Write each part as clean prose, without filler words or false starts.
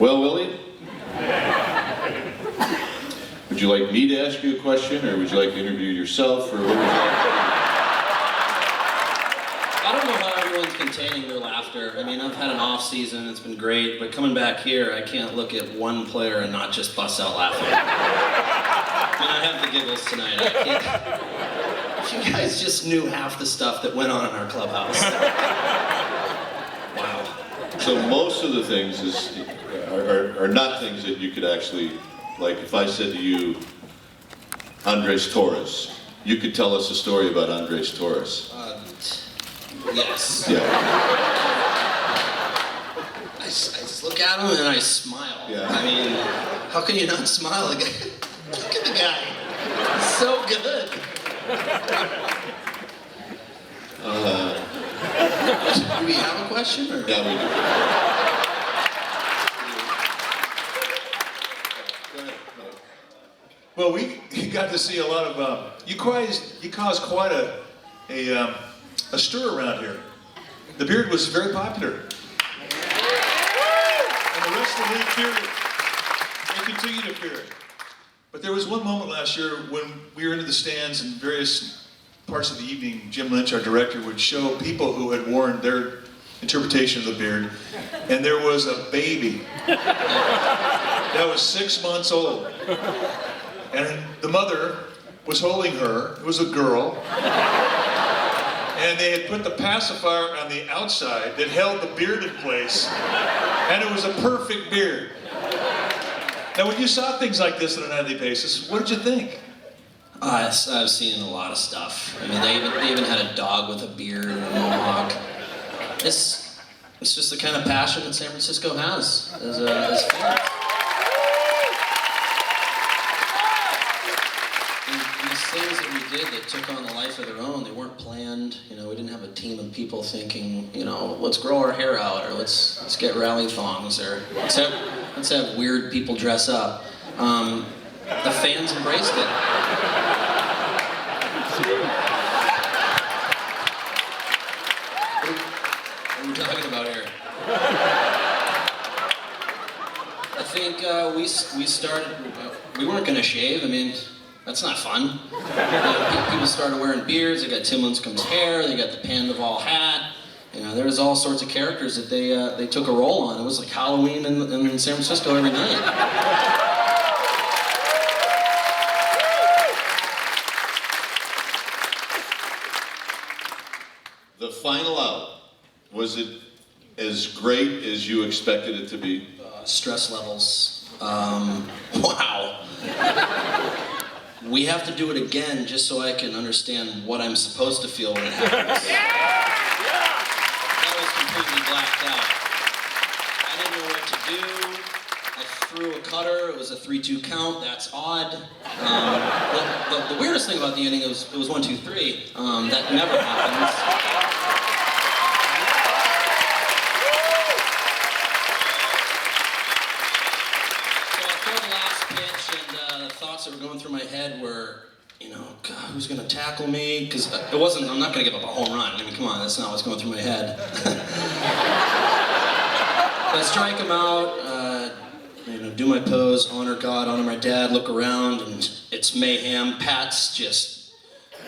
Well, Willie, would you like me to ask you a question, or would you like to interview yourself, or what would you like to do? I don't know how everyone's containing their laughter. I mean, I've had an off season, it's been great, but coming back here, I can't look at one player and not just bust out laughing. I mean, I have the giggles tonight. If you guys just knew half the stuff that went on in our clubhouse. Wow. So most of the things are not things that you could actually, like if I said to you, Andres Torres, you could tell us a story about Andres Torres. Yes. Yeah. I just look at him and I smile. Yeah. I mean, how can you not smile? Look at the guy. He's so good. Do we have a question? Or? Yeah, we do. Well, we got to see a lot of, you caused quite a stir around here. The beard was very popular. And the rest of the league feared it. They continue to fear it. But there was one moment last year when we were into the stands and various parts of the evening, Jim Lynch, our director, would show people who had worn their interpretation of the beard, and there was a baby that was 6 months old. And the mother was holding her, it was a girl, and they had put the pacifier on the outside that held the beard in place, and it was a perfect beard. Now when you saw things like this on a nightly basis, what did you think? I've seen a lot of stuff. I mean, they even had a dog with a beard and a mohawk. It's just the kind of passion that San Francisco has as fans. Things that we did that took on a life of their own, they weren't planned. You know, we didn't have a team of people thinking, you know, let's grow our hair out, or let's get rally thongs, or let's have weird people dress up. The fans embraced it. What are we talking about here? I think we started, we weren't going to shave. I mean, that's not fun. People started wearing beards. They got Tim Lincecum's hair. They got the Pandaval hat. You know, there was all sorts of characters that they took a role on. It was like Halloween in San Francisco every night. The final out, was it as great as you expected it to be? Stress levels. Wow. We have to do it again just so I can understand what I'm supposed to feel when it happens. That was completely blacked out. I didn't know what to do. I threw a cutter. It was a 3-2 count. That's odd. The weirdest thing about the inning, it was 1-2-3. That never happens. That were going through my head were, you know, God, who's going to tackle me? Because it wasn't, I'm not going to give up a home run. I mean, come on, that's not what's going through my head. I strike him out, you know, do my pose, honor God, honor my dad, look around, and it's mayhem. Pat's just,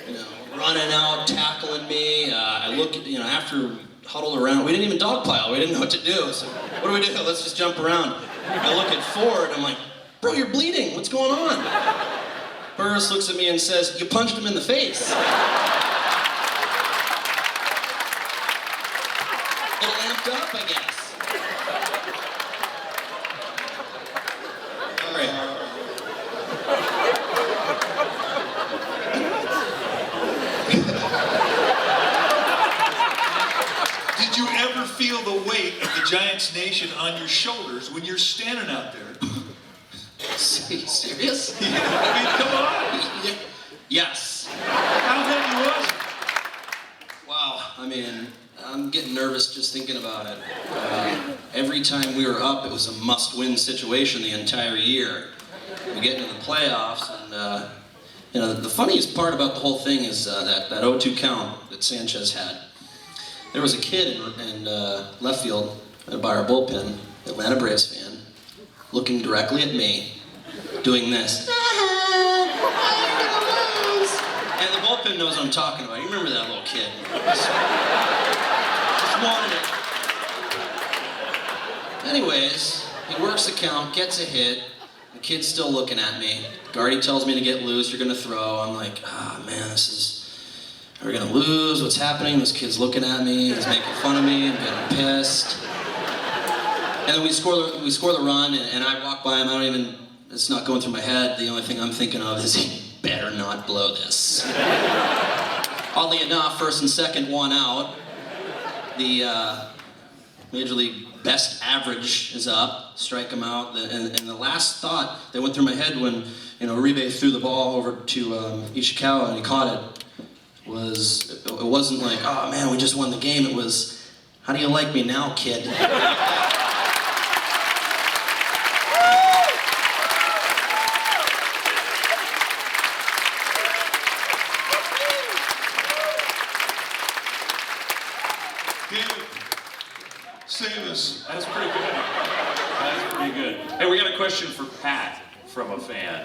you know, running out, tackling me. I look at, you know, after we huddled around, we didn't even dogpile. We didn't know what to do. So what do we do? Let's just jump around. I look at Ford, I'm like, bro, you're bleeding. What's going on? Burris looks at me and says, you punched him in the face. It amped up, I guess. All right. Did you ever feel the weight of the Giants nation on your shoulders when you're standing out there? Serious? Yeah, I mean, come on. Yes. How then you was? Wow, I mean, I'm getting nervous just thinking about it. Every time we were up, it was a must-win situation the entire year. We get into the playoffs, and you know, the funniest part about the whole thing is that 0-2 count that Sanchez had. There was a kid in left field by our bullpen, Atlanta Braves fan, looking directly at me, doing this. And the bullpen knows what I'm talking about. You remember that little kid? Just wanted it. Anyways, he works the count, gets a hit. The kid's still looking at me. Guardy tells me to get loose, you're gonna throw. I'm like, man, are we gonna lose? What's happening? This kid's looking at me, he's making fun of me, I'm getting pissed. And then we score the run, and I walk by him, it's not going through my head. The only thing I'm thinking of is he better not blow this. Oddly enough, first and second, 1 out. The Major League best average is up, strike him out. And the last thought that went through my head when Uribe threw the ball over to Ishikawa and he caught it it wasn't like, oh man, we just won the game. It was, how do you like me now, kid? David, save us. That's pretty good. That's pretty good. Hey, we got a question for Pat from a fan.